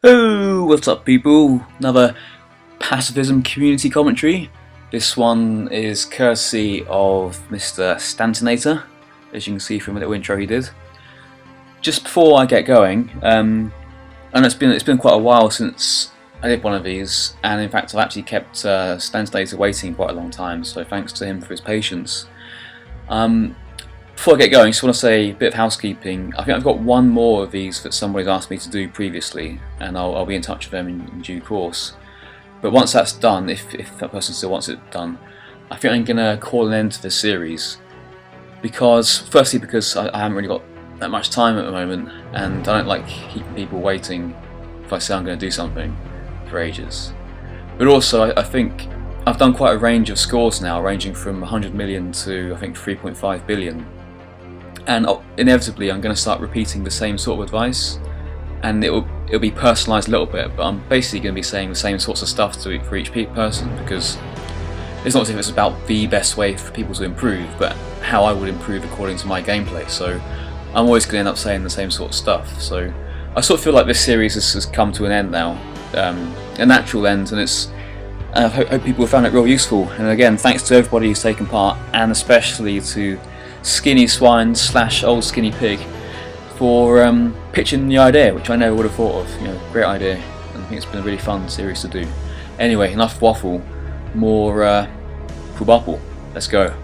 Oh, what's up people? Another Pacifism community commentary. This one is courtesy of Mr. Stantonater, as you can see from the little intro he did. Just before I get going, and it's been quite a while since I did one of these, and in fact I've actually kept Stantonater waiting quite a long time, so thanks to him for his patience. Before I get going, I just want to say a bit of housekeeping. I think I've got one more of these that somebody's asked me to do previously, and I'll be in touch with them in due course. But once that's done, if that person still wants it done, I think I'm going to call an end to this series. Firstly because I haven't really got that much time at the moment, and I don't like keeping people waiting if I say I'm going to do something for ages. But also I think I've done quite a range of scores now, ranging from 100 million to I think 3.5 billion. And inevitably I'm going to start repeating the same sort of advice, and it'll be personalised a little bit, but I'm basically going to be saying the same sorts of stuff for each person, because it's not as if it's about the best way for people to improve, but how I would improve according to my gameplay. So I'm always going to end up saying the same sort of stuff. So I sort of feel like this series has come to an end now, a natural end, and I hope people have found it real useful. And again, thanks to everybody who's taken part, and especially to Skinny Swine / Old Skinny Pig for pitching the idea, which I never would have thought of. Great idea, and I think it's been a really fun series to do. Anyway, enough waffle, more bubble. Let's go.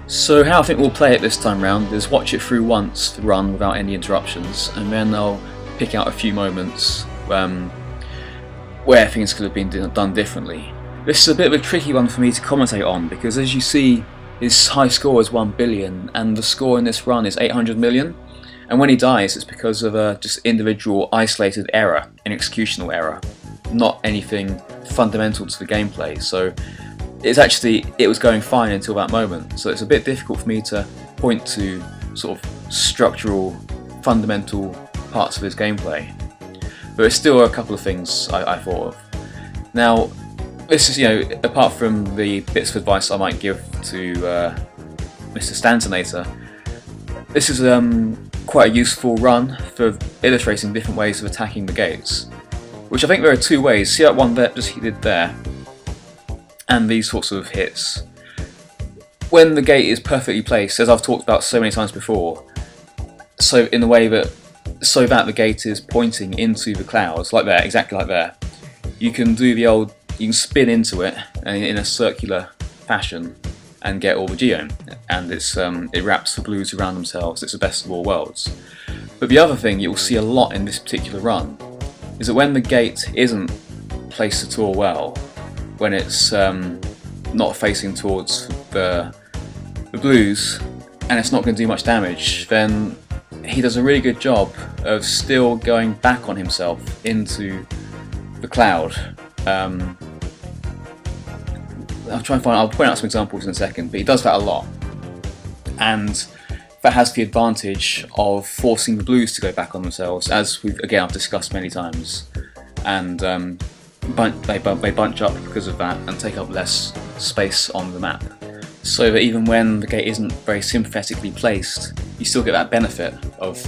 So how I think we'll play it this time round is watch it through once, the run, without any interruptions, and then I'll pick out a few moments where things could have been done differently. This is a bit of a tricky one for me to commentate on, because as you see, his high score is 1 billion, and the score in this run is 800 million. And when he dies, it's because of a just individual isolated error, an executional error, not anything fundamental to the gameplay. So it was going fine until that moment. So it's a bit difficult for me to point to sort of structural, fundamental parts of his gameplay. But there's still a couple of things I thought of. Now, this is, apart from the bits of advice I might give to Mr. Stantonater, this is quite a useful run for illustrating different ways of attacking the gates, which I think there are two ways. See that one that just he did there, and these sorts of hits. When the gate is perfectly placed, as I've talked about so many times before, so in the way that the gate is pointing into the clouds, like there, exactly like there, you can do you can spin into it in a circular fashion and get all the geom, and it wraps the blues around themselves. It's the best of all worlds. But the other thing you'll see a lot in this particular run is that when the gate isn't placed at all well, when it's not facing towards the blues and it's not going to do much damage, then he does a really good job of still going back on himself into the cloud. I'll point out some examples in a second, but he does that a lot, and that has the advantage of forcing the blues to go back on themselves, as I've discussed many times, and they bunch up because of that and take up less space on the map, so that even when the gate isn't very sympathetically placed, you still get that benefit of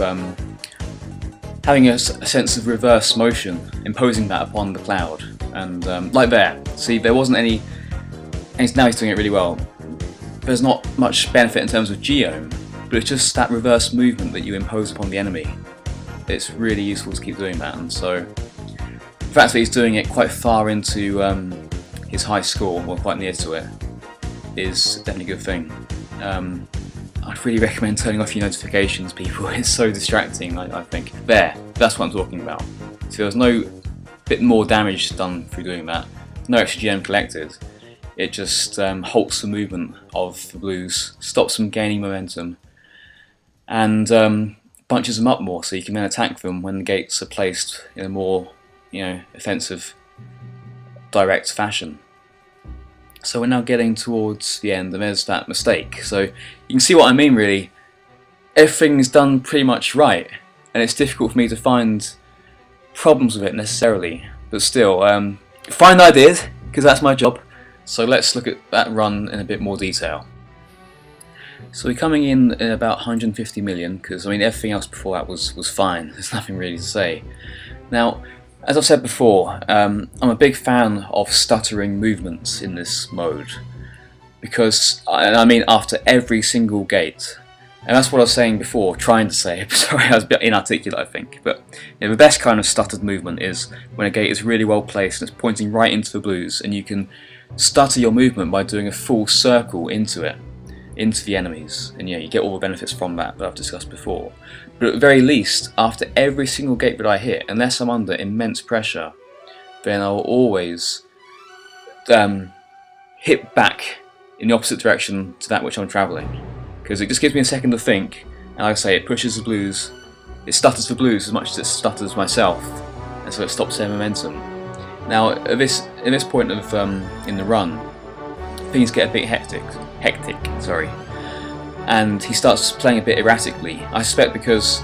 having a sense of reverse motion, imposing that upon the cloud. And like there, see, there wasn't any, and now he's doing it really well. There's not much benefit in terms of geom, but it's just that reverse movement that you impose upon the enemy. It's really useful to keep doing that, and so the fact that he's doing it quite far into his high score, or quite near to it, is definitely a good thing. I'd really recommend turning off your notifications, people. It's so distracting, I think. That's what I'm talking about. So there's no bit more damage done through doing that, no extra geom collected. It just halts the movement of the blues, stops them gaining momentum, and bunches them up more, so you can then attack them when the gates are placed in a more, offensive, direct fashion. So we're now getting towards the end, and there's that mistake. So you can see what I mean, really. Everything's done pretty much right, and it's difficult for me to find problems with it necessarily, but still, find I did, because that's my job. So let's look at that run in a bit more detail. So we're coming in at about 150 million, because everything else before that was fine. There's nothing really to say. Now, As I've said before, I'm a big fan of stuttering movements in this mode, because, and I mean after every single gate, and that's what I was saying before, trying to say, sorry I was a bit inarticulate I think, but the best kind of stuttered movement is when a gate is really well placed and it's pointing right into the blues, and you can stutter your movement by doing a full circle into it, into the enemies, and you get all the benefits from that I've discussed before. But at the very least, after every single gate that I hit, unless I'm under immense pressure, then I'll always hit back in the opposite direction to that which I'm travelling, because it just gives me a second to think, and like I say, it pushes the blues, it stutters the blues as much as it stutters myself, and so it stops their momentum. Now at this point of in the run, things get a bit hectic, and he starts playing a bit erratically. I suspect because,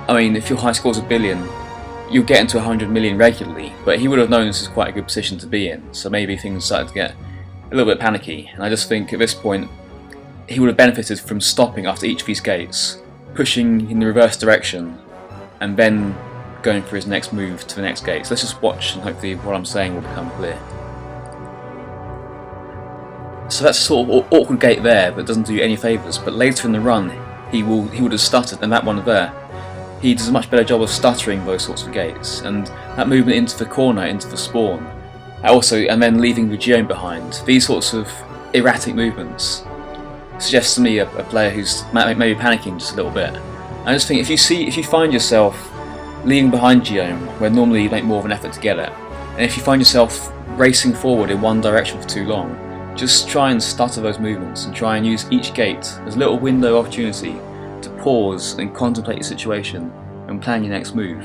I mean, if your high score's 1 billion, you'll get into 100 million regularly, but he would have known this is quite a good position to be in, so maybe things started to get a little bit panicky, and I just think at this point he would have benefited from stopping after each of these gates, pushing in the reverse direction, and then going for his next move to the next gate. So let's just watch, and hopefully what I'm saying will become clear. So that's a sort of awkward gate there that doesn't do you any favours, but later in the run he would have stuttered, and that one there, he does a much better job of stuttering those sorts of gates, and that movement into the corner, into the spawn, and then leaving the geome behind. These sorts of erratic movements suggests to me a player who's maybe panicking just a little bit. I just think if you find yourself leaving behind geome where normally you make more of an effort to get it, and if you find yourself racing forward in one direction for too long, just try and stutter those movements and try and use each gate as a little window of opportunity to pause and contemplate your situation and plan your next move.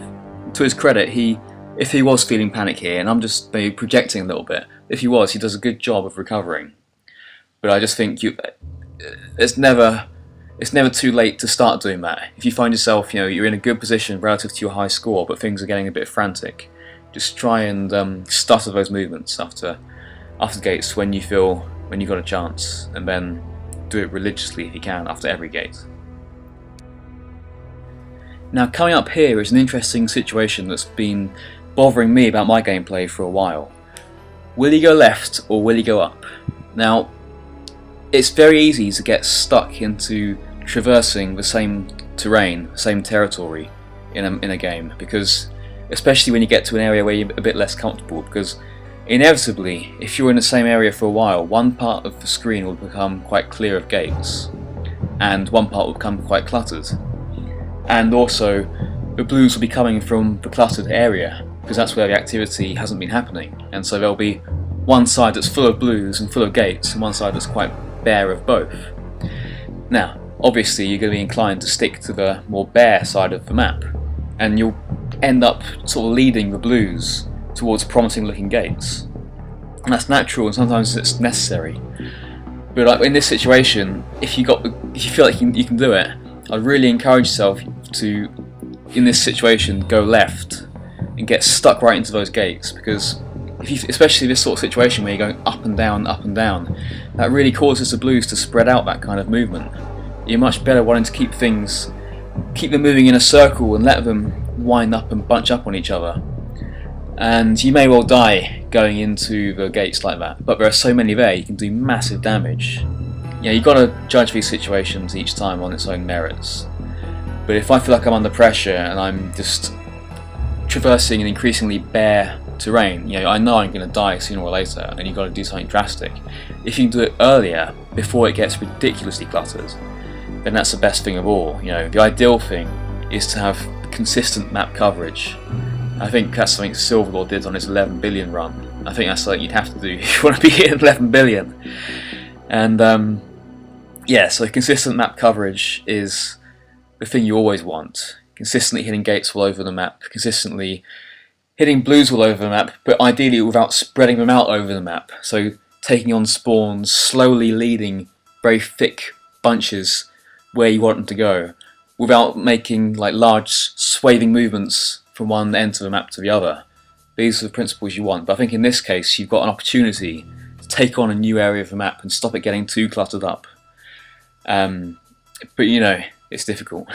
To his credit, if he was feeling panic here, and I'm just maybe projecting a little bit, if he was, he does a good job of recovering. But I just think it's never too late to start doing that. If you find yourself, you're in a good position relative to your high score, but things are getting a bit frantic, just try and stutter those movements after gates when you've got a chance, and then do it religiously if you can after every gate. Now coming up here is an interesting situation that's been bothering me about my gameplay for a while. Will he go left or will he go up? Now it's very easy to get stuck into traversing the same terrain, same territory in a game, because especially when you get to an area where you're a bit less comfortable, because inevitably, if you're in the same area for a while, one part of the screen will become quite clear of gates, and one part will become quite cluttered. And also, the blues will be coming from the cluttered area, because that's where the activity hasn't been happening, and so there'll be one side that's full of blues and full of gates, and one side that's quite bare of both. Now, obviously you're going to be inclined to stick to the more bare side of the map, and you'll end up sort of leading the blues towards promising looking gates. And that's natural, and sometimes it's necessary. But like in this situation, if you feel like you can do it, I'd really encourage yourself to, in this situation, go left and get stuck right into those gates, because especially this sort of situation where you're going up and down, that really causes the blues to spread out that kind of movement. You're much better wanting to keep them moving in a circle and let them wind up and bunch up on each other. And you may well die going into the gates like that, but there are so many there, you can do massive damage. You've got to judge these situations each time on its own merits. But if I feel like I'm under pressure and I'm just traversing an increasingly bare terrain, I know I'm going to die sooner or later, and you've got to do something drastic. If you can do it earlier, before it gets ridiculously cluttered, then that's the best thing of all. The ideal thing is to have consistent map coverage. I think that's something Silverlord did on his 11 billion run. I think that's something you'd have to do if you want to be hitting 11 billion. And so consistent map coverage is the thing you always want. Consistently hitting gates all over the map, consistently hitting blues all over the map, but ideally without spreading them out over the map. So taking on spawns, slowly leading very thick bunches where you want them to go, without making like large swathing movements from one end of the map to the other. These are the principles you want, but I think in this case you've got an opportunity to take on a new area of the map and stop it getting too cluttered up. But it's difficult.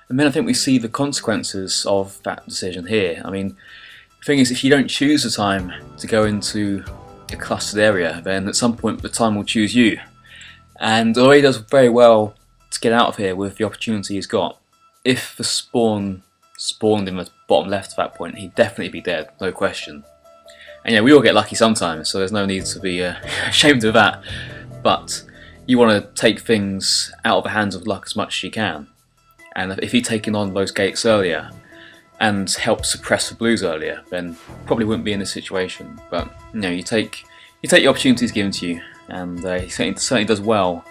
And then I think we see the consequences of that decision here. I mean, the thing is, if you don't choose the time to go into a clustered area, then at some point the time will choose you. And although he does very well to get out of here with the opportunity he's got, if the spawned in the bottom left at that point, he'd definitely be dead, no question. And yeah, we all get lucky sometimes, so there's no need to be ashamed of that. But you want to take things out of the hands of luck as much as you can. And if he'd taken on those gates earlier and helped suppress the blues earlier, then probably wouldn't be in this situation. But you know, you take the opportunities given to you, and he certainly does well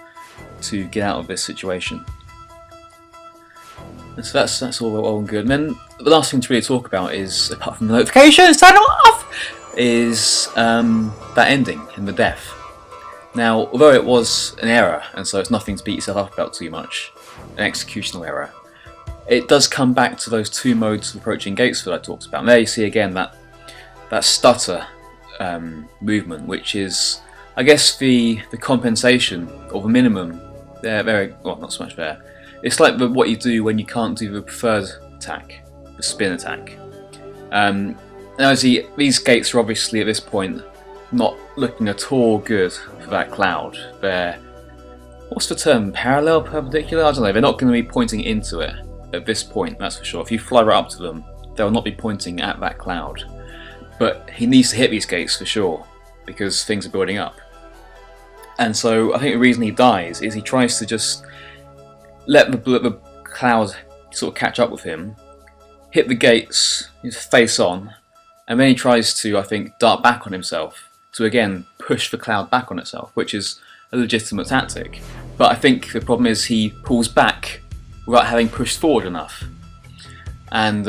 to get out of this situation. And so that's all well and good. And then the last thing to really talk about is, apart from the notifications, turn off, is that ending and the death. Now, although it was an error, and so it's nothing to beat yourself up about too much, an executional error, it does come back to those two modes of approaching gates that I talked about. And there you see again that stutter movement, which is, I guess, the compensation, or the minimum. Well, not so much there. It's like what you do when you can't do the preferred attack, the spin attack. Now see, these gates are obviously at this point not looking at all good for that cloud. They're, what's the term, parallel, perpendicular? I don't know, they're not going to be pointing into it at this point, that's for sure. If you fly right up to them, they'll not be pointing at that cloud. But he needs to hit these gates for sure, because things are building up. And so I think the reason he dies is he tries to just let the cloud sort of catch up with him, hit the gates, face on, and then he tries to, I think, dart back on himself to again push the cloud back on itself, which is a legitimate tactic. But I think the problem is he pulls back without having pushed forward enough. And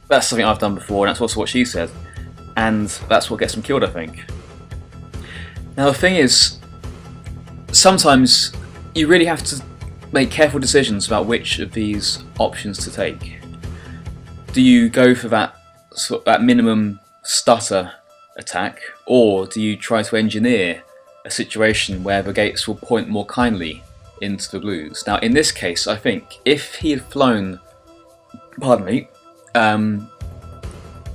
that's something I've done before, and that's also what she said. And that's what gets him killed, I think. Now the thing is, sometimes you really have to make careful decisions about which of these options to take. Do you go for that minimum stutter attack, or do you try to engineer a situation where the gates will point more kindly into the blues? Now in this case, I think if he had flown, pardon me,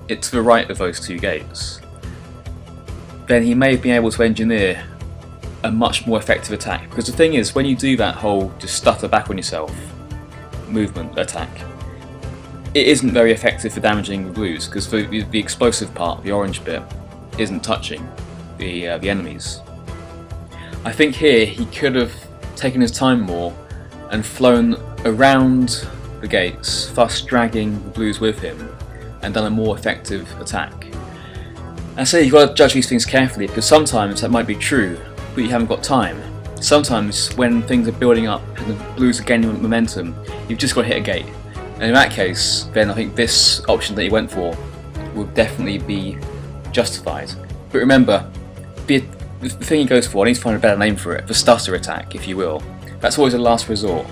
it to the right of those two gates, then he may have been able to engineer a much more effective attack. Because the thing is, when you do that whole just stutter back on yourself movement attack, it isn't very effective for damaging the blues, because the explosive part, the orange bit, isn't touching the enemies. I think here he could have taken his time more and flown around the gates, thus dragging the blues with him, and done a more effective attack. And so you've got to judge these things carefully, because sometimes that might be true, but you haven't got time. Sometimes when things are building up and the blues are gaining momentum, you've just got to hit a gate. And in that case, then I think this option that he went for would definitely be justified. But remember, the thing he goes for, I need to find a better name for it, the stutter attack, if you will. That's always a last resort.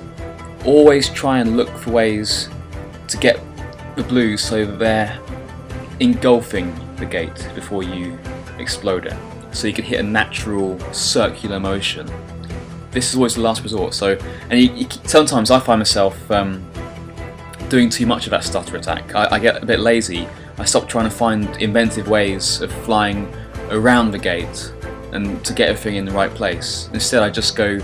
Always try and look for ways to get the blues so that they're engulfing the gate before you explode it, so you can hit a natural circular motion. This is always the last resort. So, and sometimes I find myself doing too much of that stutter attack. I get a bit lazy. I stop trying to find inventive ways of flying around the gate and to get everything in the right place. Instead, I just go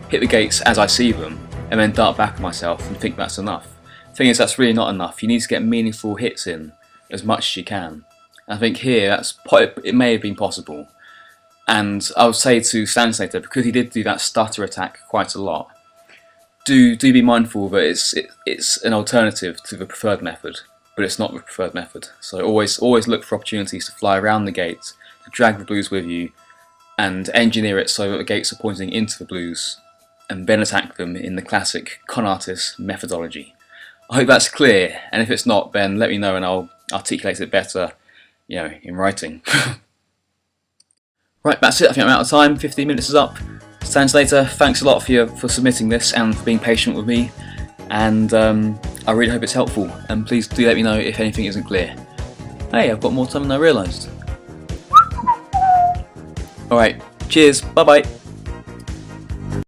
hit the gates as I see them and then dart back on myself and think that's enough. The thing is, that's really not enough. You need to get meaningful hits in as much as you can. I think here it may have been possible. And I would say to Stantonater, because he did do that stutter attack quite a lot, do be mindful that it's an alternative to the preferred method, but it's not the preferred method. So always look for opportunities to fly around the gate, to drag the blues with you, and engineer it so that the gates are pointing into the blues, and then attack them in the classic con artist methodology. I hope that's clear, and if it's not, then let me know and I'll articulate it better, in writing. Right, that's it. I think I'm out of time. 15 minutes is up. Stantonater, thanks a lot for submitting this and for being patient with me, and I really hope it's helpful, and please do let me know if anything isn't clear. Hey, I've got more time than I realised. Alright, cheers, bye bye.